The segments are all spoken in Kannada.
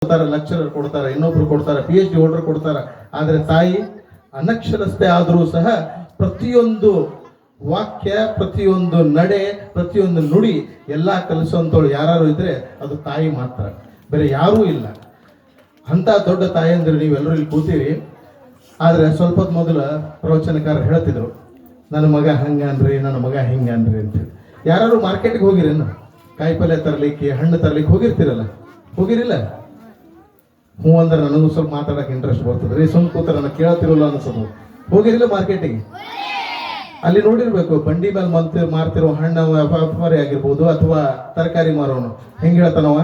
ಕೊಡ್ತಾರೆ, ಲೆಕ್ಚರರ್ ಕೊಡ್ತಾರೆ, ಇನ್ನೊಬ್ರು ಕೊಡ್ತಾರೆ, PhD ಹೋಲ್ಡರ್ ಕೊಡ್ತಾರೆ. ಆದರೆ ತಾಯಿ ಅನಕ್ಷರಸ್ಥೆ ಆದರೂ ಸಹ ಪ್ರತಿಯೊಂದು ವಾಕ್ಯ, ಪ್ರತಿಯೊಂದು ನಡೆ, ಪ್ರತಿಯೊಂದು ನುಡಿ ಎಲ್ಲ ಕಲಿಸುವಂಥವ್ಳು ಯಾರು ಇದ್ರೆ ಅದು ತಾಯಿ ಮಾತ್ರ, ಬೇರೆ ಯಾರೂ ಇಲ್ಲ. ಅಂತ ದೊಡ್ಡ ತಾಯಿ ಅಂದ್ರೆ ನೀವೆಲ್ಲರೂ ಇಲ್ಲಿ ಕೂತೀರಿ. ಆದರೆ ಸ್ವಲ್ಪ ಹೊತ್ತು ಮೊದಲು ಪ್ರವಚನಕಾರರು ಹೇಳ್ತಿದ್ರು, ನನ್ನ ಮಗ ಹಂಗನ್ರಿ, ನನ್ನ ಮಗ ಹಿಂಗನ್ರಿ ಅಂತೇಳಿ. ಯಾರು ಮಾರ್ಕೆಟ್ಗೆ ಹೋಗಿರೇನು? ಕಾಯಿಪಲ್ಯ ತರಲಿಕ್ಕೆ, ಹಣ್ಣು ತರಲಿಕ್ಕೆ ಹೋಗಿರ್ತೀರಲ್ಲ, ಹೋಗಿರಿಲ್ಲ? ಹ್ಞೂ ಅಂದ್ರೆ ನನಗೂ ಸ್ವಲ್ಪ ಮಾತಾಡೋಕೆ ಇಂಟ್ರೆಸ್ಟ್ ಬರ್ತದೆ ರೀ. ಸುಮ್ ಕೂತಾರೆ, ನನಗೆ ಕೇಳ್ತಿರಲ್ಲ ಅನ್ಸೋದು. ಹೋಗಿರಿಲ್ಲ ಮಾರ್ಕೆಟಿಗೆ? ಅಲ್ಲಿ ನೋಡಿರ್ಬೇಕು, ಬಂಡಿ ಮೇಲೆ ಮಾರ್ತಿರೋ ಹಣ್ಣು ವ್ಯಾಪಾರಿ ಆಗಿರ್ಬೋದು ಅಥವಾ ತರಕಾರಿ ಮಾರೋನು ಹೆಂಗೆ ಹೇಳ್ತಾನವ,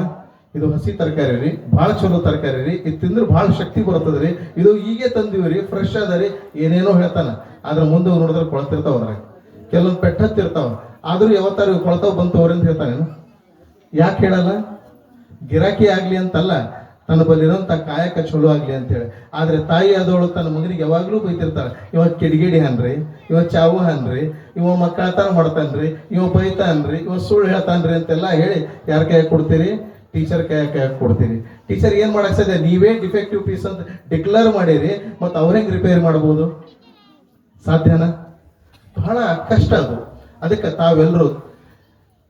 ಇದು ಹಸಿ ತರಕಾರಿ ರೀ, ಭಾಳ ಚಲೋ ತರಕಾರಿ ರೀ, ಇದು ತಿಂದ್ರೆ ಭಾಳ ಶಕ್ತಿ ಬರ್ತದೆ ರೀ, ಇದು ಹೀಗೆ ತಂದಿವಿ ರೀ, ಫ್ರೆಶ್ ಅದ ರೀ, ಏನೇನೋ ಹೇಳ್ತಾನೆ. ಆದ್ರೆ ಮುಂದೆ ನೋಡಿದ್ರೆ ಕೊಳ್ತಿರ್ತಾವ, ಅದ್ರಾಗ ಕೆಲವೊಂದು ಪೆಟ್ಟತ್ತಿರ್ತಾವ. ಆದ್ರೂ ಯಾವತ್ತಾರು ಕೊಳ್ತಾವ್ ಬಂತು ಅವ್ರಿಂದ ಹೇಳ್ತಾನೆ. ಯಾಕೆ ಹೇಳಲ್ಲ? ಗಿರಾಕಿ ಆಗ್ಲಿ ಅಂತಲ್ಲ, ತನ್ನ ಬಲ್ಲಿರೋಂಥ ಕಾಯಕ ಚಲೋ ಆಗ್ಲಿ ಅಂತೇಳಿ. ಆದ್ರೆ ತಾಯಿ ಆದವಳು ತನ್ನ ಮಗನಿಗೆ ಯಾವಾಗ್ಲೂ ಬೈತಿರ್ತಾಳೆ, ಇವ ಕಿಡಿಗೇಡಿ ಹನ್ರಿ, ಇವ ಚಾವು ಹನ್ರಿ, ಇವ ಮಕ್ಕಳತನ ಮಾಡ್ತಾನ್ರಿ, ಇವ ಬೈತಾನ್ರಿ, ಇವ ಸುಳ್ಳು ಹೇಳ್ತಾನ್ರಿ ಅಂತೆಲ್ಲ ಹೇಳಿ ಯಾರ ಕೈ ಕೊಡ್ತೀರಿ? ಟೀಚರ್ ಕೈ ಕೊಡ್ತೀರಿ. ಟೀಚರ್ ಏನ್ ಮಾಡಕ್ ಸಾಧ್ಯ? ನೀವೇ ಡಿಫೆಕ್ಟಿವ್ ಪೀಸ್ ಅಂತ ಡಿಕ್ಲೇರ್ ಮಾಡಿರಿ, ಮತ್ತೆ ಅವ್ರ ಹೆಂಗ್ ರಿಪೇರ್ ಮಾಡ್ಬೋದು? ಸಾಧ್ಯನಾ? ಬಹಳ ಕಷ್ಟ ಅದು. ಅದಕ್ಕೆ ತಾವೆಲ್ಲರೂ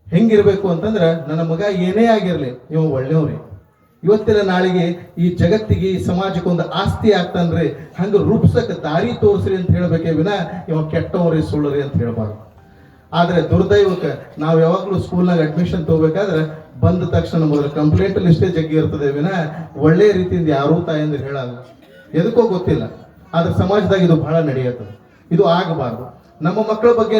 ಹೆಂಗಿರ್ಬೇಕು ಅಂತಂದ್ರೆ, ನನ್ನ ಮಗ ಏನೇ ಆಗಿರ್ಲಿ ಇವ ಒಳ್ಳೆಯವ್ರಿ, ಇವತ್ತಿನ ನಾಳಿಗೆ ಈ ಜಗತ್ತಿಗೆ, ಈ ಸಮಾಜಕ್ಕೆ ಒಂದು ಆಸ್ತಿ ಆಗ್ತಾನ್ರಿ, ಹಂಗ ರೂಪಿಸಕ್ಕೆ ದಾರಿ ತೋರಿಸ್ರಿ ಅಂತ ಹೇಳ್ಬೇಕೇ ವಿನ ಇವ ಕೆಟ್ಟವ್ರಿ, ಸುಳ್ಳರಿ ಅಂತ ಹೇಳ್ಬಾರ್ದು. ಆದ್ರೆ ದುರ್ದೈವಕ್ಕೆ ನಾವು ಯಾವಾಗಲೂ ಸ್ಕೂಲ್ನಾಗ ಅಡ್ಮಿಷನ್ ತಗೋಬೇಕಾದ್ರೆ ಬಂದ ತಕ್ಷಣ ಮೊದಲು ಕಂಪ್ಲೇಂಟ್ ಲಿಸ್ಟೇ ಜಗ್ಗಿ ಇರ್ತದೆ ವಿನ ಒಳ್ಳೆ ರೀತಿಯಿಂದ ಯಾರೂ ತಾಯಂದ್ರೆ ಹೇಳಲ್ಲ. ಎದಕ್ಕೋ ಗೊತ್ತಿಲ್ಲ. ಆದ್ರೆ ಸಮಾಜದಾಗ ಇದು ಬಹಳ ನಡೆಯುತ್ತದೆ. ಇದು ಆಗಬಾರ್ದು. ನಮ್ಮ ಮಕ್ಕಳ ಬಗ್ಗೆ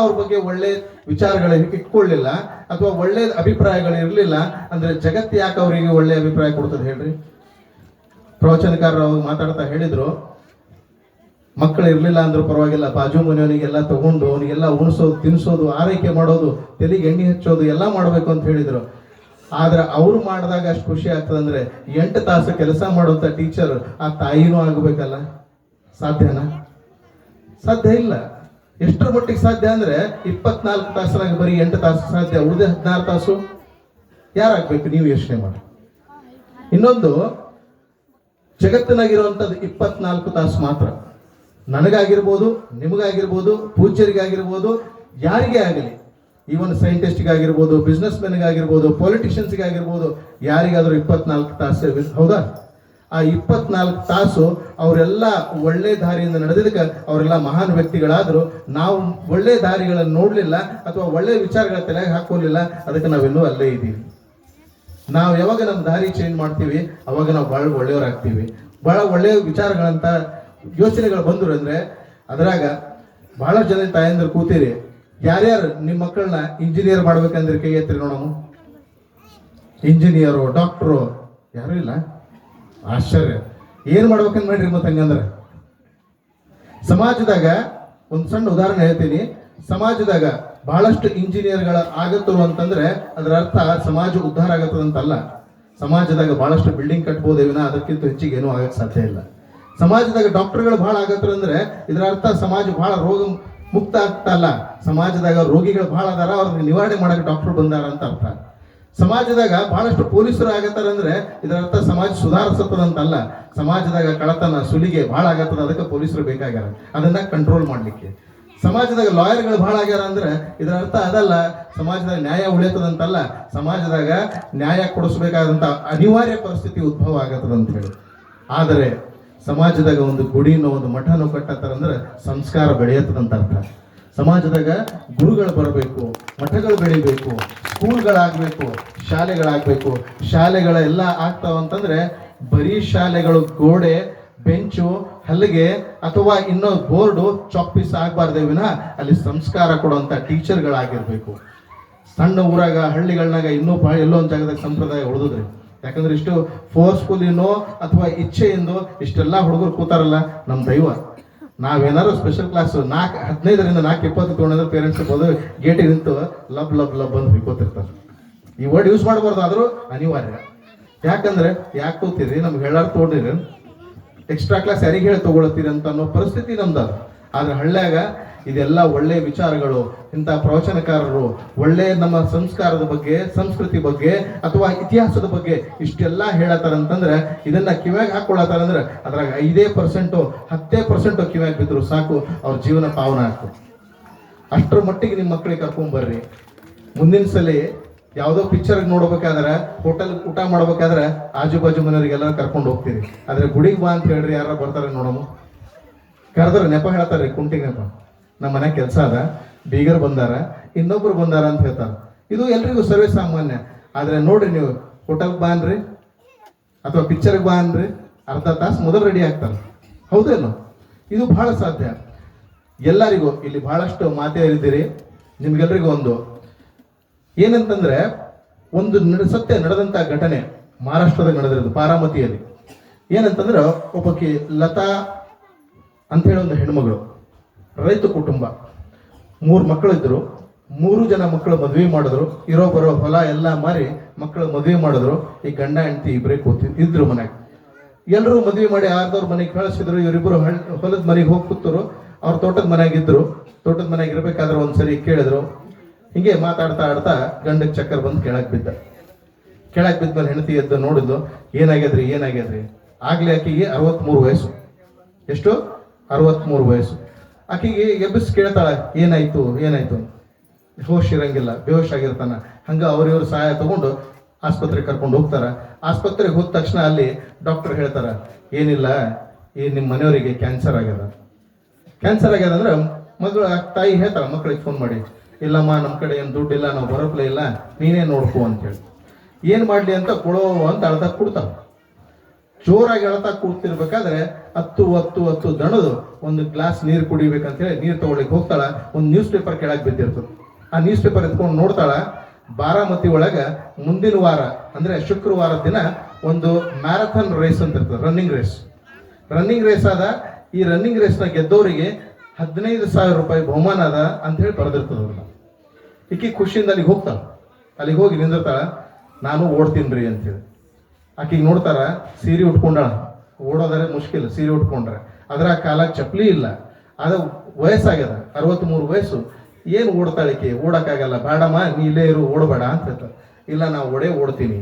ಅವ್ರ ಬಗ್ಗೆ ಒಳ್ಳೆ ವಿಚಾರಗಳು ಇಟ್ಕೊಳ್ಳಿಲ್ಲ ಅಥವಾ ಒಳ್ಳೆ ಅಭಿಪ್ರಾಯಗಳು ಇರಲಿಲ್ಲ ಅಂದ್ರೆ ಜಗತ್ತು ಯಾಕೆ ಅವರಿಗೆ ಒಳ್ಳೆ ಅಭಿಪ್ರಾಯ ಕೊಡ್ತದೆ ಹೇಳ್ರಿ? ಪ್ರವಚನಕಾರರು ಅವ್ರು ಮಾತಾಡ್ತಾ ಹೇಳಿದ್ರು, ಮಕ್ಕಳು ಇರ್ಲಿಲ್ಲ ಅಂದ್ರೂ ಪರವಾಗಿಲ್ಲ, ಬಾಜು ಮನೆಯವನಿಗೆಲ್ಲ ತಗೊಂಡು ಅವನಿಗೆಲ್ಲ ಉಣಿಸೋದು, ತಿನ್ನಿಸೋದು, ಆರೈಕೆ ಮಾಡೋದು, ತಲೆಗೆ ಎಣ್ಣೆ ಹಚ್ಚೋದು ಎಲ್ಲ ಮಾಡಬೇಕು ಅಂತ ಹೇಳಿದ್ರು. ಆದ್ರೆ ಅವ್ರು ಮಾಡಿದಾಗ ಅಷ್ಟು ಖುಷಿ ಆಗ್ತದಂದ್ರೆ 8 ತಾಸು ಕೆಲಸ ಮಾಡುವಂತ ಟೀಚರ್ ಆ ತಾಯಿನೂ ಆಗಬೇಕಲ್ಲ. ಸಾಧ್ಯನಾ? ಸಾಧ್ಯ ಇಲ್ಲ. ಎಷ್ಟರ ಮಟ್ಟಿಗೆ ಸಾಧ್ಯ ಅಂದ್ರೆ 24 ತಾಸನಾಗ ಬರೀ 8 ತಾಸು ಸಾಧ್ಯ, ಉಳಿದ 16 ತಾಸು ಯಾರಾಗ್ಬೇಕು? ನೀವು ಯೋಚನೆ ಮಾಡಿ. ಇನ್ನೊಂದು, ಜಗತ್ತಿನಾಗಿರುವಂಥದ್ದು 24 ತಾಸು ಮಾತ್ರ. ನನಗಾಗಿರ್ಬೋದು, ನಿಮಗಾಗಿರ್ಬೋದು, ಪೂಜ್ಯರಿಗಾಗಿರ್ಬೋದು, ಯಾರಿಗೇ ಆಗಲಿ, ಈವನ್ ಸೈಂಟಿಸ್ಟ್ಗಾಗಿರ್ಬೋದು, ಬಿಸ್ನೆಸ್ ಮೆನ್ಗಾಗಿರ್ಬೋದು, ಪೊಲಿಟಿಷಿಯನ್ಸ್ಗಾಗಿರ್ಬೋದು, ಯಾರಿಗಾದ್ರೂ 24 ತಾಸು. ಹೌದಾ? ಆ 24 ತಾಸು ಅವರೆಲ್ಲ ಒಳ್ಳೆ ದಾರಿಯಿಂದ ನಡೆದಿದ್ದಕ್ಕೆ ಅವರೆಲ್ಲ ಮಹಾನ್ ವ್ಯಕ್ತಿಗಳಾದ್ರು. ನಾವು ಒಳ್ಳೆ ದಾರಿಗಳನ್ನು ನೋಡ್ಲಿಲ್ಲ ಅಥವಾ ಒಳ್ಳೆ ವಿಚಾರಗಳ ತಲೆಗೆ ಹಾಕೋಲಿಲ್ಲ, ಅದಕ್ಕೆ ನಾವೆಲ್ಲೂ ಅಲ್ಲೇ ಇದ್ದೀವಿ. ನಾವು ಯಾವಾಗ ನಮ್ಮ ದಾರಿ ಚೇಂಜ್ ಮಾಡ್ತೀವಿ ಅವಾಗ ನಾವು ಭಾಳ ಒಳ್ಳೆಯವರಾಗ್ತೀವಿ. ಭಾಳ ಒಳ್ಳೆಯ ವಿಚಾರಗಳಂತ ಯೋಚನೆಗಳು ಬಂದ್ರು ಅಂದ್ರೆ ಅದ್ರಾಗ ಬಹಳ ಜನ ತಾಯಂದ್ರು ಕೂತೀರಿ. ಯಾರ್ಯಾರು ನಿಮ್ಮ ಮಕ್ಕಳನ್ನ ಇಂಜಿನಿಯರ್ ಮಾಡ್ಬೇಕಂದ್ರೆ ಕೈ ಎತ್ತಿರಿ ನೋಡೋಣ. ಇಂಜಿನಿಯರು, ಡಾಕ್ಟ್ರು ಯಾರು ಇಲ್ಲ? ಆಶ್ಚರ್ಯ. ಏನ್ ಮಾಡ್ಬೇಕಂತ ಮಾಡ್ರಿ ಮತ್ತೆ ಹಂಗಂದ್ರೆ? ಸಮಾಜದಾಗ ಒಂದು ಸಣ್ಣ ಉದಾಹರಣೆ ಹೇಳ್ತೀನಿ. ಸಮಾಜದಾಗ ಬಹಳಷ್ಟು ಇಂಜಿನಿಯರ್ಗಳ ಆಗತ್ತರು ಅಂತಂದ್ರೆ ಅದರ ಅರ್ಥ ಸಮಾಜ ಉದ್ಧಾರ ಆಗತ್ತದಂತಲ್ಲ. ಸಮಾಜದಾಗ ಬಹಳಷ್ಟು ಬಿಲ್ಡಿಂಗ್ ಕಟ್ಬೋದೇ ವಿನ ಅದಕ್ಕಿಂತ ಹೆಚ್ಚಿಗೆ ಏನೂ ಆಗಕ್ಕೆ ಸಾಧ್ಯ ಇಲ್ಲ. ಸಮಾಜದಾಗ ಡಾಕ್ಟರ್ಗಳು ಬಹಳ ಆಗತ್ತರು ಅಂದ್ರೆ ಇದರ ಅರ್ಥ ಸಮಾಜ ಬಹಳ ರೋಗ ಮುಕ್ತ ಆಗ್ತಲ್ಲ. ಸಮಾಜದಾಗ ರೋಗಿಗಳು ಬಹಳ ಅದಾರ, ಅವ್ರಿಗೆ ನಿವಾರಣೆ ಮಾಡಕ್ಕೆ ಡಾಕ್ಟರ್ ಬಂದಾರ ಅಂತ ಅರ್ಥ. ಸಮಾಜದಾಗ ಬಹಳಷ್ಟು ಪೊಲೀಸರು ಆಗತ್ತಾರ ಅಂದ್ರೆ ಇದರ ಅರ್ಥ ಸಮಾಜ ಸುಧಾರಿಸತ್ತದಂತಲ್ಲ. ಸಮಾಜದಾಗ ಕಳತನ, ಸುಲಿಗೆ ಬಹಳ ಆಗತ್ತದ, ಅದಕ್ಕೆ ಪೊಲೀಸರು ಬೇಕಾಗ್ಯಾರ ಅದನ್ನ ಕಂಟ್ರೋಲ್ ಮಾಡ್ಲಿಕ್ಕೆ. ಸಮಾಜದಾಗ ಲಾಯರ್ಗಳು ಬಹಳ ಆಗ್ಯಾರ ಅಂದ್ರೆ ಇದರ ಅರ್ಥ ಅದಲ್ಲ, ಸಮಾಜದಾಗ ನ್ಯಾಯ ಉಳಿಯತದಂತಲ್ಲ, ಸಮಾಜದಾಗ ನ್ಯಾಯ ಕೊಡಿಸ್ಬೇಕಾದಂತ ಅನಿವಾರ್ಯ ಪರಿಸ್ಥಿತಿ ಉದ್ಭವ ಆಗತ್ತದ ಅಂತ ಹೇಳಿ. ಆದರೆ ಸಮಾಜದಾಗ ಒಂದು ಗುಡಿನೋ ಒಂದು ಮಠನೋ ಕಟ್ಟತ್ತಾರಂದ್ರೆ ಸಂಸ್ಕಾರ ಬೆಳೆಯತ್ತದಂತ ಅರ್ಥ. ಸಮಾಜದಾಗ ಗುರುಗಳು ಬರಬೇಕು, ಮಠಗಳು ಬೆಳಿಬೇಕು, ಸ್ಕೂಲ್ಗಳಾಗಬೇಕು, ಶಾಲೆಗಳಾಗಬೇಕು. ಶಾಲೆಗಳೆಲ್ಲ ಆಗ್ತಾವಂತಂದ್ರೆ ಬರೀ ಶಾಲೆಗಳು ಗೋಡೆ, ಬೆಂಚು, ಹಲ್ಲಿಗೆ ಅಥವಾ ಇನ್ನೋ ಬೋರ್ಡು, ಚಾಕ್ ಪೀಸ್ ಆಗಬಾರ್ದೇ ವಿನ ಅಲ್ಲಿ ಸಂಸ್ಕಾರ ಕೊಡುವಂತ ಟೀಚರ್ಗಳಾಗಿರ್ಬೇಕು. ಸಣ್ಣ ಊರಾಗ, ಹಳ್ಳಿಗಳನ್ನಾಗ ಇನ್ನೂ ಎಲ್ಲೋ ಒಂದು ಜಾಗದಾಗ ಸಂಪ್ರದಾಯ ಉಳಿದ್ರಿ. ಯಾಕಂದ್ರೆ ಇಷ್ಟು ಫೋರ್ಸ್ಫುಲಿನೋ ಅಥವಾ ಇಚ್ಛೆಯಿಂದೋ ಇಷ್ಟೆಲ್ಲ ಹುಡುಗರು ಕೂತಾರಲ್ಲ, ನಮ್ಮ ದೈವ. ನಾವೇನಾದ್ರು ಸ್ಪೆಷಲ್ ಕ್ಲಾಸ್ 15ರಿಂದ 4:20 ತೊಗೊಂಡ್ರೆ ಪೇರೆಂಟ್ಸ್ ಬೋದು ಗೇಟಿಗೆ ನಿಂತು ಲಬ್ ಲಬ್ ಲಬ್ ಬಂದು ಹಿಡ್ಕೋತಿರ್ತಾರೆ. ಈ ವರ್ಡ್ ಯೂಸ್ ಮಾಡಬಾರ್ದು, ಆದ್ರೂ ಅನಿವಾರ್ಯ. ಯಾಕಂದ್ರೆ ಯಾಕೆ ತಗೋತೀರಿ? ನಮ್ಗೆ ಹೇಳಾರು ತೊಗೊಂಡಿರಿ, ಎಕ್ಸ್ಟ್ರಾ ಕ್ಲಾಸ್ ಯಾರಿಗೆ ಹೇಳಿ ತಗೊಳತ್ತೀರಿ ಅಂತ ಅನ್ನೋ ಪರಿಸ್ಥಿತಿ ನಮ್ದು. ಆದ್ರೆ ಹಳ್ಳ್ಯಾಗ ಇದೆಲ್ಲ ಒಳ್ಳೆ ವಿಚಾರಗಳು, ಇಂಥ ಪ್ರವಚನಕಾರರು ಒಳ್ಳೆ ನಮ್ಮ ಸಂಸ್ಕಾರದ ಬಗ್ಗೆ, ಸಂಸ್ಕೃತಿ ಬಗ್ಗೆ ಅಥವಾ ಇತಿಹಾಸದ ಬಗ್ಗೆ ಇಷ್ಟೆಲ್ಲ ಹೇಳತ್ತಾರಂತಂದ್ರೆ ಇದನ್ನ ಕಿವ್ಯಾಗ ಹಾಕೊಳ್ಳತ್ತಾರಂದ್ರೆ ಅದ್ರಾಗ 5% 10% ಕಿವ್ಯಾಗ ಬಿದ್ರು ಸಾಕು, ಅವ್ರ ಜೀವನ ಪಾವನ ಆಗ್ತದೆ. ಅಷ್ಟರ ಮಟ್ಟಿಗೆ ನಿಮ್ಮ ಮಕ್ಕಳಿಗೆ ಕರ್ಕೊಂಡ್ಬರ್ರಿ. ಮುಂದಿನ ಸಲ ಯಾವುದೋ ಪಿಕ್ಚರ್ ನೋಡ್ಬೇಕಾದ್ರೆ, ಹೋಟೆಲ್ ಊಟ ಮಾಡ್ಬೇಕಾದ್ರೆ ಆಜು ಬಾಜು ಮನೆಯವರಿಗೆಲ್ಲ ಕರ್ಕೊಂಡು ಹೋಗ್ತೀರಿ. ಆದ್ರೆ ಗುಡಿಗೆ ಬಾ ಅಂತ ಹೇಳ್ರಿ, ಯಾರ ಬರ್ತಾರೆ ನೋಡಮ್ಮ. ಕರೆದ್ರೆ ನೆಪ ಹೇಳ್ತಾರೆ, ಕುಂಟಿಗೆ ನೆಪ. ನಮ್ಮ ಮನೆ ಕೆಲಸ ಅದ, ಬೀಗರ್ ಬಂದಾರ, ಇನ್ನೊಬ್ರು ಬಂದಾರ ಅಂತ ಹೇಳ್ತಾರೆ. ಇದು ಎಲ್ರಿಗೂ ಸರ್ವೇ ಸಾಮಾನ್ಯ. ಆದ್ರೆ ನೋಡ್ರಿ, ನೀವು ಹೋಟೆಲ್ಗೆ ಬಾ ಅನ್ರಿ ಅಥವಾ ಪಿಕ್ಚರ್ಗೆ ಬಾ ಅನ್ರಿ, ಅರ್ಧ ತಾಸು ಮೊದಲು ರೆಡಿ ಆಗ್ತಾರೆ. ಹೌದೇನು? ಇದು ಬಹಳ ಸಾಧ್ಯ. ಎಲ್ಲರಿಗೂ ಇಲ್ಲಿ ಬಹಳಷ್ಟು ಮಾತೇರಿದ್ದೀರಿ. ನಿಮ್ಗೆಲ್ರಿಗೂ ಒಂದು ಏನಂತಂದ್ರೆ, ಒಂದು ಸತ್ಯ ನಡೆದಂತ ಘಟನೆ ಮಹಾರಾಷ್ಟ್ರದಾಗ ನಡೆದಿರೋದು, ಬಾರಾಮತಿಯಲ್ಲಿ. ಏನಂತಂದ್ರೆ, ಒಬ್ಬಕಿ ಲತಾ ಅಂತ ಹೇಳಿ ಒಂದು ಹೆಣ್ಮಗಳು, ರೈತ ಕುಟುಂಬ, 3 ಮಕ್ಕಳಿದ್ರು. 3 ಜನ ಮಕ್ಕಳು ಮದುವೆ ಮಾಡಿದ್ರು. ಇರೋ ಬರೋ ಹೊಲ ಎಲ್ಲ ಮಾರಿ ಮಕ್ಕಳು ಮದುವೆ ಮಾಡಿದ್ರು. ಈ ಗಂಡ ಹೆಂಡತಿ ಇಬ್ಬರೇ ಇದ್ರು ಮನೆಗೆ. ಎಲ್ಲರೂ ಮದುವೆ ಮಾಡಿ ಆರ್ದವ್ರ ಮನೆಗೆ ಕಳಿಸಿದ್ರು. ಇವರಿಬ್ಬರು ಹೊಲದ ಮನೆಗೆ ಹೋಗಿ ಕೂತರು. ಅವ್ರ ತೋಟದ ಮನೆಯಾಗಿದ್ರು. ತೋಟದ ಮನೆಯಾಗ ಇರ್ಬೇಕಾದ್ರೆ ಒಂದ್ಸರಿ ಕೇಳಿದ್ರು. ಹಿಂಗೆ ಮಾತಾಡ್ತಾ ಆಡ್ತಾ ಗಂಡಕ್ಕೆ ಚಕ್ಕರ್ ಬಂದು ಕೆಳಗೆ ಬಿದ್ದ. ಕೆಳಗೆ ಬಿದ್ಮೇಲೆ ಹೆಂಡತಿ ಎದ್ದು ನೋಡಿದ್ಲು. ಏನಾಗ್ಯದ್ರಿ? ಆಗ್ಲೇ ಆಕೆಗೆ 63 ವಯಸ್ಸು. ಎಷ್ಟು? 63 ವಯಸ್ಸು. ಆಕೆಗೆ ಎಬ್ಬಿಸಿ ಕೇಳ್ತಾಳೆ, ಏನಾಯ್ತು? ಹೋಶ್ ಇರಂಗಿಲ್ಲ, ಬೇಹೋಶ್ ಆಗಿರ್ತಾನ. ಹಂಗ ಅವ್ರಿವ್ರ ಸಹಾಯ ತಗೊಂಡು ಆಸ್ಪತ್ರೆಗೆ ಕರ್ಕೊಂಡು ಹೋಗ್ತಾರ. ಆಸ್ಪತ್ರೆಗೆ ಹೋದ ತಕ್ಷಣ ಅಲ್ಲಿ ಡಾಕ್ಟರ್ ಹೇಳ್ತಾರ, ಏನಿಲ್ಲ, ನಿಮ್ಮ ಮನೆಯವರಿಗೆ ಕ್ಯಾನ್ಸರ್ ಆಗ್ಯದ ಅಂದ್ರೆ ಮಗಳು ತಾಯಿ ಹೇಳ್ತಾರ ಮಕ್ಕಳಿಗೆ ಫೋನ್ ಮಾಡಿ, ಇಲ್ಲಮ್ಮ ನಮ್ಮ ಕಡೆ ಏನು ದುಡ್ಡಿಲ್ಲ, ನಾವು ಬರೋಪ್ಲೇ ಇಲ್ಲ, ನೀನೇ ನೋಡ್ಕೋ ಅಂತೇಳಿ. ಏನು ಮಾಡಲಿ ಅಂತ ಕೊಡೋ ಅಂತ ಅಳ್ತಾ ಕೊಡ್ತಾರ. ಜೋರಾಗಿ ಅಳ್ತಾ ಕೂಡ್ತಿರ್ಬೇಕಾದ್ರೆ 10 ದಣದು ಒಂದು ಗ್ಲಾಸ್ ನೀರು ಕುಡಿಬೇಕಂತ ಹೇಳಿ ನೀರು ತಗೊಳ್ಳಿಕ್ಕೆ ಹೋಗ್ತಾಳ. ಒಂದು ನ್ಯೂಸ್ ಪೇಪರ್ ಕೆಳಗೆ ಬಿದ್ದಿರ್ತದೆ. ಆ ನ್ಯೂಸ್ ಪೇಪರ್ ಎತ್ಕೊಂಡು ನೋಡ್ತಾಳ, ಬಾರಾಮತಿ ಒಳಗ ಮುಂದಿನ ವಾರ ಅಂದ್ರೆ ಶುಕ್ರವಾರ ದಿನ ಒಂದು ಮ್ಯಾರಥಾನ್ ರೇಸ್ ಅಂತ ಇರ್ತದೆ, ರನ್ನಿಂಗ್ ರೇಸ್ ಅದ. ಈ ರನ್ನಿಂಗ್ ರೇಸ್ನ ಗೆದ್ದವರಿಗೆ 15,000 ರೂಪಾಯಿ ಬಹುಮಾನ ಅದ ಅಂತ ಹೇಳಿ ಬರೆದಿರ್ತದ. ಅವ್ರನ್ನ ಈಕಿ ಖುಷಿಯಿಂದ ಅಲ್ಲಿಗೆ ಹೋಗ್ತಾಳ. ಅಲ್ಲಿಗೆ ಹೋಗಿ ನಿಂದಿರ್ತಾಳ, ನಾನು ಓಡ್ತೀನ್ರಿ ಅಂತೇಳಿ. ಆಕಿಗೆ ನೋಡ್ತಾರ, ಸೀರೆ ಉಟ್ಕೊಂಡಾಳ. ಓಡೋದರೆ ಮುಷ್ಕಿಲ್ ಸೀರೆ ಉಟ್ಕೊಂಡ್ರೆ. ಅದ್ರ ಕಾಲಾಗ ಚಪ್ಪಲಿ ಇಲ್ಲ. ಅದು ವಯಸ್ಸಾಗ್ಯದ, 63 ವಯಸ್ಸು. ಏನು ಓಡ್ತಾಳಿಕೆ? ಓಡಕ್ಕಾಗಲ್ಲ. ಬೇಡಮ್ಮ, ನೀ ಇಲ್ಲೇ ಇರು, ಓಡಬೇಡ ಅಂತ ಹೇಳ್ತಾರೆ. ಇಲ್ಲ, ನಾವು ಓಡ್ತೀನಿ.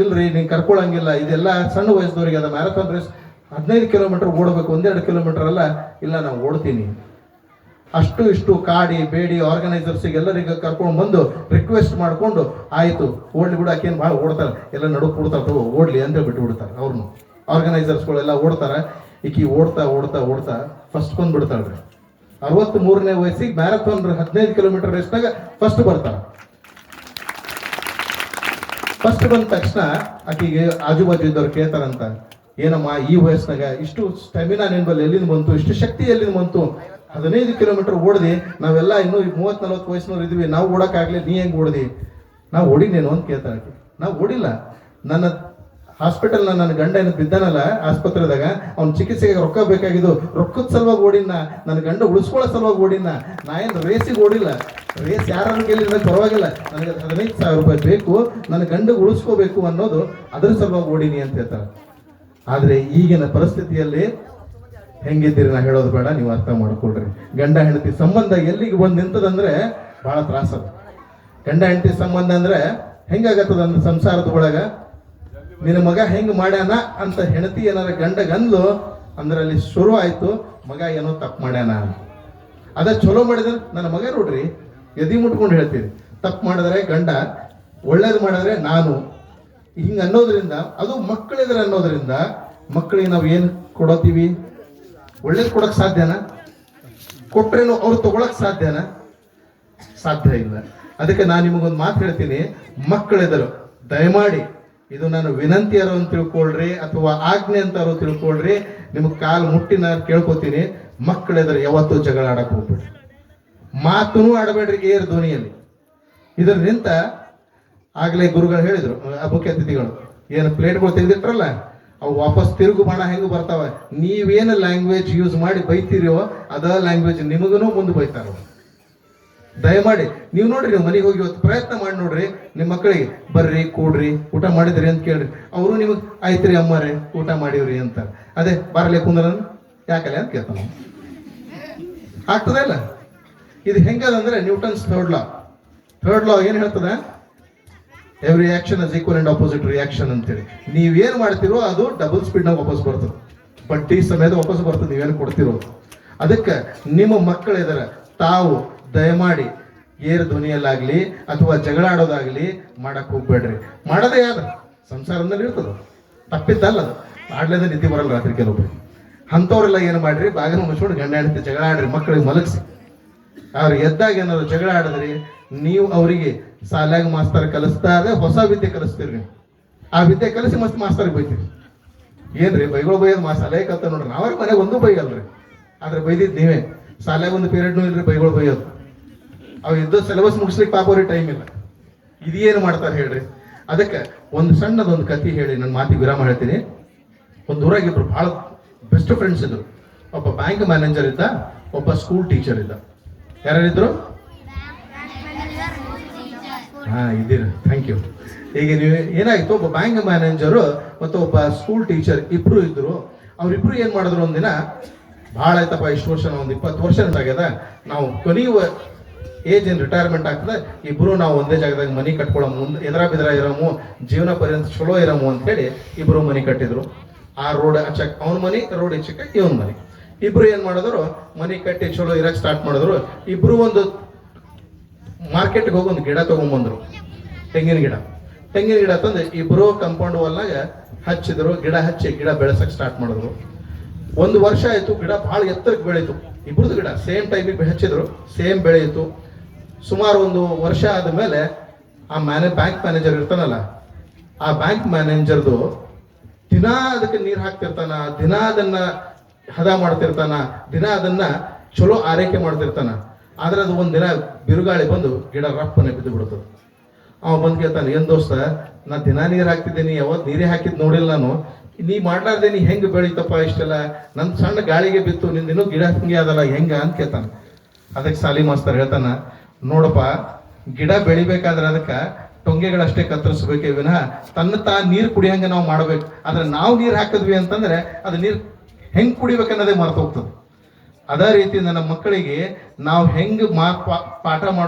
ಇಲ್ರಿ, ನೀನು ಕರ್ಕೊಳಂಗಿಲ್ಲ, ಇದೆಲ್ಲ ಸಣ್ಣ ವಯಸ್ಸದವ್ರಿಗೆ ಅದ. ಮ್ಯಾರಥಾನ್ ರೇಸ್ 15 ಕಿಲೋಮೀಟರ್ ಓಡಬೇಕು, 1-2 ಕಿಲೋಮೀಟರ್ ಅಲ್ಲ. ಇಲ್ಲ, ನಾವು ಓಡ್ತೀನಿ. ಇಷ್ಟು ಕಾಡಿ ಬೇಡಿ ಆರ್ಗನೈಸರ್ಸಿಗೆ ಎಲ್ಲರಿಗೆ ಕರ್ಕೊಂಡು ಬಂದು ರಿಕ್ವೆಸ್ಟ್ ಮಾಡ್ಕೊಂಡು, ಆಯ್ತು ಓಡ್ಲಿ ಬಿಡು, ಆಕೇನು ಭಾಳ ಓಡ್ತಾರೆ, ಎಲ್ಲ ನಡುಕ್ ಕೊಡ್ತಾರೆ, ತಗೋ ಓಡ್ಲಿ ಅಂತ ಬಿಟ್ಟು ಬಿಡ್ತಾರೆ. ಅವ್ರನ್ನು ಆರ್ಗನೈಸರ್ಸ್ಗಳೆಲ್ಲ ಓಡ್ತಾರೆ. ಈಕಿ ಓಡ್ತಾ ಫಸ್ಟ್ ಬಂದ್ಬಿಡ್ತಾಳ್ರಿ. 63ನೇ ವಯಸ್ಸಿಗೆ ಮ್ಯಾರಥಾನ್ 15 ಕಿಲೋಮೀಟರ್ ರೇಸ್ನಾಗ ಫಸ್ಟ್ ಬರ್ತಾಳೆ. ಫಸ್ಟ್ ಬಂದ ತಕ್ಷಣ ಆಕಿಗೆ ಆಜು ಬಾಜು ಇದ್ದವ್ರು ಕೇಳ್ತಾರಂತ, ಏನಮ್ಮ ಈ ವಯಸ್ಸಿನಾಗ ಇಷ್ಟು ಸ್ಟೆಮಿನಾ ನಿನ್ಬಲ್ಲಿ ಎಲ್ಲಿಂದ ಬಂತು, ಇಷ್ಟು ಶಕ್ತಿ ಎಲ್ಲಿಂದ ಬಂತು? 15 ಕಿಲೋಮೀಟರ್ ಓಡ್ದಿ, ನಾವೆಲ್ಲ ಇನ್ನೂ 30-40 ವಯಸ್ಸಿನವ್ರು ಇದ್ವಿ, ನಾವು ಓಡಕ್ಕಾಗ್ಲಿ, ನೀ ಹೆಂಗೆ ಓಡ್ದಿ? ನಾವು ಓಡಿನೇನು ಅಂತ ಕೇಳ್ತಾಳೆ. ನಾವು ಓಡಿಲ್ಲ. ನನ್ನ ಹಾಸ್ಪಿಟಲ್ನ ನನ್ನ ಗಂಡ ಏನು ಬಿದ್ದಾನಲ್ಲ ಆಸ್ಪತ್ರೆದಾಗ, ಅವ್ನ ಚಿಕಿತ್ಸೆಗೆ ರೊಕ್ಕ ಬೇಕಾಗಿದ್ದು, ರೊಕ್ಕದ ಸಲುವಾಗಿ ಓಡಿನ, ನನ್ನ ಗಂಡ ಉಳಿಸ್ಕೊಳ್ಳೋ ಸಲುವಾಗಿ ಓಡಿನ. ನಾ ಏನು ರೇಸಿಗೆ ಓಡಿಲ್ಲ. ರೇಸ್ ಯಾರು ಗೆಲ್ಲಿಲ್ಲ ಪರವಾಗಿಲ್ಲ, ನನಗೆ 15,000 ರೂಪಾಯಿ ಬೇಕು, ನನ್ನ ಗಂಡಗೆ ಉಳಿಸ್ಕೋಬೇಕು ಅನ್ನೋದು ಅದ್ರ ಸಲುವಾಗಿ ಓಡಿನಿ ಅಂತ ಹೇಳ್ತಾರೆ. ಆದರೆ ಈಗಿನ ಪರಿಸ್ಥಿತಿಯಲ್ಲಿ ಹೆಂಗಿದ್ದೀರಿ ನಾ ಹೇಳೋದು ಬೇಡ, ನೀವು ಅರ್ಥ ಮಾಡ್ಕೊಳ್ರಿ. ಗಂಡ ಹೆಂಡತಿ ಸಂಬಂಧ ಎಲ್ಲಿಗೆ ಬಂದು ನಿಂತದಂದ್ರೆ ಬಹಳ ತ್ರಾಸದ. ಗಂಡ ಹೆಂಡತಿ ಸಂಬಂಧ ಅಂದ್ರೆ ಹೆಂಗಾಗತ್ತದ ಅಂದ್ರೆ, ಸಂಸಾರದ ಒಳಗ ನಿನ್ನ ಮಗ ಹೆಂಗ್ ಮಾಡ್ಯಾನ ಅಂತ ಹೆಂಡತಿ ಏನಾರ ಗಂಡಗಂದ್ಲು ಅಂದ್ರೆ ಅಲ್ಲಿ ಶುರು ಆಯ್ತು, ಮಗ ಏನೋ ತಪ್ಪು ಮಾಡ್ಯಾನ. ಅದ ಚಲೋ ಮಾಡಿದ್ರೆ ನನ್ನ ಮಗ ನೋಡ್ರಿ ಎದಿ ಮುಟ್ಕೊಂಡು ಹೇಳ್ತೀರಿ. ತಪ್ಪು ಮಾಡಿದ್ರೆ ಗಂಡ, ಒಳ್ಳೇದು ಮಾಡಿದ್ರೆ ನಾನು, ಹಿಂಗ ಅನ್ನೋದ್ರಿಂದ, ಅದು ಮಕ್ಕಳಿದ್ರೆ ಅನ್ನೋದ್ರಿಂದ, ಮಕ್ಕಳಿಗೆ ನಾವು ಏನು ಕೊಡೋತೀವಿ? ಒಳ್ಳೇದು ಕೊಡಕ್ ಸಾಧ್ಯನಾ? ಕೊಟ್ರೇನು ಅವ್ರು ತಗೊಳಕ್ ಸಾಧ್ಯನಾ? ಸಾಧ್ಯ ಇಲ್ಲ. ಅದಕ್ಕೆ ನಾನು ನಿಮಗೊಂದು ಮಾತು ಹೇಳ್ತೀನಿ, ಮಕ್ಕಳಿದರು ದಯಮಾಡಿ, ಇದು ನಾನು ವಿನಂತಿಯರು ಅಂತ ತಿಳ್ಕೊಳ್ರಿ ಅಥವಾ ಆಜ್ಞೆ ಅಂತಾರು ತಿಳ್ಕೊಳ್ರಿ, ನಿಮ್ಗೆ ಕಾಲು ಮುಟ್ಟಿನ ಕೇಳ್ಕೊತೀನಿ, ಮಕ್ಕಳಿದ್ರೆ ಯಾವತ್ತೂ ಜಗಳ ಆಡಕ್ ಹೋಗ್ಬೇಡ್ರಿ, ಮಾತೂ ಆಡಬೇಡ್ರಿ ಏರ್ ಧ್ವನಿಯಲ್ಲಿ. ಇದರಿಂದ ಆಗ್ಲೇ ಗುರುಗಳು ಹೇಳಿದ್ರು, ಮುಖ್ಯ ಅತಿಥಿಗಳು, ಏನು ಪ್ಲೇಟ್ಗಳು ತೆಗೆದಿಟ್ರಲ್ಲ ಅವು ವಾಪಸ್ ತಿರುಗು ಬಾಣ ಹೆಂಗು ಬರ್ತಾವ. ನೀವೇನು ಲ್ಯಾಂಗ್ವೇಜ್ ಯೂಸ್ ಮಾಡಿ ಬೈತೀರೋ ಅದ ಲ್ಯಾಂಗ್ವೇಜ್ ನಿಮಗೂ ಮುಂದೆ ಬೈತಾರ. ದಯಮಾಡಿ ನೀವು ನೋಡ್ರಿ, ನೀವು ಮನೆಗೆ ಹೋಗಿ ಇವತ್ತು ಪ್ರಯತ್ನ ಮಾಡಿ ನೋಡ್ರಿ, ನಿಮ್ಮ ಮಕ್ಕಳಿಗೆ ಬರ್ರಿ ಕೂಡ್ರಿ ಊಟ ಮಾಡಿದ್ರಿ ಅಂತ ಕೇಳ್ರಿ, ಅವರು ನಿಮಗೆ ಆಯ್ತ್ರಿ ಅಮ್ಮಾರೆ ಊಟ ಮಾಡಿವ್ರಿ ಅಂತಾರೆ. ಅದೇ ಬಾರಲೆ ಕುಂದ್ರ ಯಾಕಲ್ಲ ಅಂತ ಕೇಳ್ತಾನ. ಆಗ್ತದೆ ಇಲ್ಲ? ಇದು ಹೆಂಗದಂದ್ರೆ ನ್ಯೂಟನ್ಸ್ ಥರ್ಡ್ ಲಾ ಏನು ಹೇಳ್ತದೆ? Every action is equal and opposite reaction ಅಂತೇಳಿ. ನೀವೇನು ಮಾಡ್ತಿರೋ ಅದು ಡಬಲ್ ಸ್ಪೀಡ್ನಾಗ ವಾಪಸ್ ಬರ್ತದೆ, ಬಡ್ಡಿ ಸಮೇತ ವಾಪಸ್ ಬರ್ತದೆ ನೀವೇನು ಕೊಡ್ತಿರೋ. ಅದಕ್ಕೆ ನಿಮ್ಮ ಮಕ್ಕಳಿದ್ದಾರೆ, ತಾವು ದಯಮಾಡಿ ಏರ್ ಧ್ವನಿಯಲ್ಲಾಗ್ಲಿ ಅಥವಾ ಜಗಳ ಆಡೋದಾಗ್ಲಿ ಮಾಡಕ್ ಹೋಗ್ಬೇಡ್ರಿ. ಮಾಡೋದೇ ಯಾವ್ದು ಸಂಸಾರದಲ್ಲಿ ಇರ್ತದ, ತಪ್ಪಿದ್ದಲ್ಲ ಅದು. ಆಡ್ಲೇದ ನಿದ್ದೆ ಬರಲ್ಲ ರಾತ್ರಿ ಕೆಲವೊಬ್ರು. ಅಂಥವ್ರೆಲ್ಲ ಏನು ಮಾಡ್ರಿ, ಬಾಗಿಲು ಮುಚ್ಕೊಂಡು ಗಂಡ ಹೆಂಡತಿ ಜಗಳ ಆಡ್ರಿ, ಮಕ್ಕಳಿಗೆ ಮಲಗಿಸಿ. ಅವ್ರು ಎದ್ದಾಗ ಏನಾದ್ರು ಜಗಳ ಆಡಿದ್ರಿ, ನೀವು ಅವರಿಗೆ ಶಾಲ್ಯಾಗ ಮಾಸ್ತರ್ ಕಲಿಸ್ತಾರೆ, ಹೊಸ ವಿದ್ಯೆ ಕಲಿಸ್ತೀರಿ ನೀವು. ಆ ವಿದ್ಯೆ ಕಲಿಸಿ ಮಸ್ತ್ ಮಾಸ್ತರ್ಗೆ ಬೈತೀರಿ. ಏನ್ರಿ ಬೈಗಳು ಬೈಯೋದು ಶಾಲೆಗೆ ಕಲ್ತ ನೋಡ್ರಿ. ನಾವ್ರಿ ಮನೆಗೆ ಒಂದೂ ಬೈಗಲ್ರಿ, ಆದ್ರೆ ಬೈದಿದ್ದು ನೀವೇ. ಶಾಲ್ಯಾಗ ಒಂದು ಪೀರಿಯಡ್ನೂ ಇಲ್ರಿ ಬೈಗಳು ಬೈಯೋದು. ಅವು ಇದ್ದು ಸಿಲೆಬಸ್ ಮುಗಿಸ್ಲಿಕ್ಕೆ ಪಾಪ ಅವ್ರಿಗೆ ಟೈಮ್ ಇಲ್ಲ. ಇದೇನು ಮಾಡ್ತಾರೆ ಹೇಳ್ರಿ? ಅದಕ್ಕೆ ಒಂದು ಸಣ್ಣದೊಂದು ಕತೆ ಹೇಳಿ ನನ್ನ ಮಾತಿಗೆ ವಿರಾಮ ಹೇಳ್ತೀನಿ. ಒಂದು ಊರಾಗಿಬ್ರು ಭಾಳ ಬೆಸ್ಟ್ ಫ್ರೆಂಡ್ಸ್ ಇದ್ರು. ಒಬ್ಬ ಬ್ಯಾಂಕ್ ಮ್ಯಾನೇಜರ್ ಇದ್ದ, ಒಬ್ಬ ಸ್ಕೂಲ್ ಟೀಚರ್ ಇದ್ದ. ಯಾರ್ಯಾರಿದ್ರು? ಇದ್ದೀರ, ಥ್ಯಾಂಕ್ ಯು. ಈಗ ನೀವು ಏನಾಗಿತ್ತು, ಒಬ್ಬ ಬ್ಯಾಂಕ್ ಮ್ಯಾನೇಜರು ಮತ್ತು ಒಬ್ಬ ಸ್ಕೂಲ್ ಟೀಚರ್ ಇಬ್ರು ಇದ್ರು. ಅವ್ರಿಬ್ರು ಏನ್ ಮಾಡಿದ್ರು, ಒಂದಿನ ಭಾಳ ಆಯ್ತಪ್ಪ, ಇಷ್ಟು ವರ್ಷ, ಒಂದು 20 ವರ್ಷ ಆಗ್ಯದ, ನಾವು ಕೊನೆಯುವ ಏಜ್ ಏನು ರಿಟೈರ್ಮೆಂಟ್ ಆಗ್ತದೆ, ಇಬ್ರು ನಾವು ಒಂದೇ ಜಾಗದಾಗ ಮನೆ ಕಟ್ಕೊಳ್ಳೋ, ಮುಂದೆ ಎದರ ಬಿದ್ರ ಇರಮು, ಜೀವನ ಪರ್ಯಂತ ಚಲೋ ಇರಮು ಅಂತೇಳಿ ಇಬ್ರು ಮನೆ ಕಟ್ಟಿದ್ರು. ಆ ರೋಡ್ ಅಚ್ಚಕ್ ಅವನ ಮನೆ, ರೋಡ್ ಹೆಚ್ಚಕ್ಕ ಇವನ್ ಮನೆ. ಇಬ್ರು ಏನ್ ಮಾಡಿದ್ರು, ಮನೆ ಕಟ್ಟಿ ಚಲೋ ಇರಕ್ ಸ್ಟಾರ್ಟ್ ಮಾಡಿದ್ರು. ಇಬ್ರು ಒಂದು ಮಾರ್ಕೆಟ್ಗೆ ಹೋಗಿ ಒಂದು ಗಿಡ ತಗೊಂಡ್ಬಂದ್ರು, ತೆಂಗಿನ ಗಿಡ ತಂದು ಇಬ್ರು ಕಂಪೌಂಡ್ ವಾಲ್ನಾಗ ಹಚ್ಚಿದ್ರು. ಗಿಡ ಬೆಳೆಸಕ್ ಸ್ಟಾರ್ಟ್ ಮಾಡಿದ್ರು. 1 ವರ್ಷ ಆಯ್ತು, ಗಿಡ ಬಹಳ ಎತ್ತರಕ್ಕೆ ಬೆಳೀತು. ಇಬ್ರದ್ದು ಗಿಡ ಸೇಮ್ ಟೈಮಿಗೆ ಹಚ್ಚಿದ್ರು, ಸೇಮ್ ಬೆಳೆಯಿತು. ಸುಮಾರು 1 ವರ್ಷ ಆದ್ಮೇಲೆ ಆ ಬ್ಯಾಂಕ್ ಮ್ಯಾನೇಜರ್ ಇರ್ತಾನಲ್ಲ, ಆ ಬ್ಯಾಂಕ್ ಮ್ಯಾನೇಜರ್ದು ದಿನಾ ಅದಕ್ಕೆ ನೀರು ಹಾಕ್ತಿರ್ತಾನ, ದಿನ ಅದನ್ನ ಹದ ಮಾಡ್ತಿರ್ತಾನ, ದಿನ ಅದನ್ನ ಚಲೋ ಆರೈಕೆ ಮಾಡ್ತಿರ್ತಾನ. ಆದ್ರೆ ಅದು ಒಂದಿನ ಬಿರುಗಾಳಿ ಬಂದು ಗಿಡ ರಪ್ಪನೆ ಬಿದ್ದು ಬಿಡ್ತದೆ. ಅವ ಬಂದು ಕೇಳ್ತಾನೆ, ಏನ್ ದೋಸ್ತ, ನಾ ದಿನ ನೀರು ಹಾಕ್ತಿದ್ದೀನಿ, ಯಾವತ್ತು ನೀರೇ ಹಾಕಿದ್ ನೋಡಿಲ್ಲ ನಾನು, ನೀ ಮಾಡ್ಲಾರ್ದೆ ನೀ ಹೆಂಗ್ ಬೆಳೀತಪ್ಪ ಇಷ್ಟೆಲ್ಲ, ನನ್ ಸಣ್ಣ ಗಾಳಿಗೆ ಬಿತ್ತು, ನಿಂದಿನ್ನೂ ಗಿಡ ಹಂಗೆ ಅದಲ್ಲ ಹೆಂಗ ಅಂತ ಕೇಳ್ತಾನ. ಅದಕ್ಕೆ ಸಾಲಿ ಮಾಸ್ತರ್ ಹೇಳ್ತಾನ, ನೋಡಪ್ಪ, ಗಿಡ ಬೆಳಿಬೇಕಾದ್ರೆ ಅದಕ್ಕೆ ಟೊಂಗೆಗಳಷ್ಟೇ ಕತ್ತರಿಸ್ಬೇಕೇ ವಿನಃ ತನ್ನ ನೀರು ಕುಡಿಯಂಗೆ ನಾವು ಮಾಡ್ಬೇಕು. ಆದ್ರೆ ನಾವು ನೀರು ಹಾಕಿದ್ವಿ ಅಂತಂದ್ರೆ ಅದು ನೀರು ಹೆಂಗ್ ಕುಡಿಬೇಕನ್ನೋದೇ ಮರ್ತು ಹೋಗ್ತದೆ. ಅದೇ ರೀತಿ ನನ್ನ ಮಕ್ಕಳಿಗೆ ನಾವು ಹೆಂಗ್ ಪಾಠ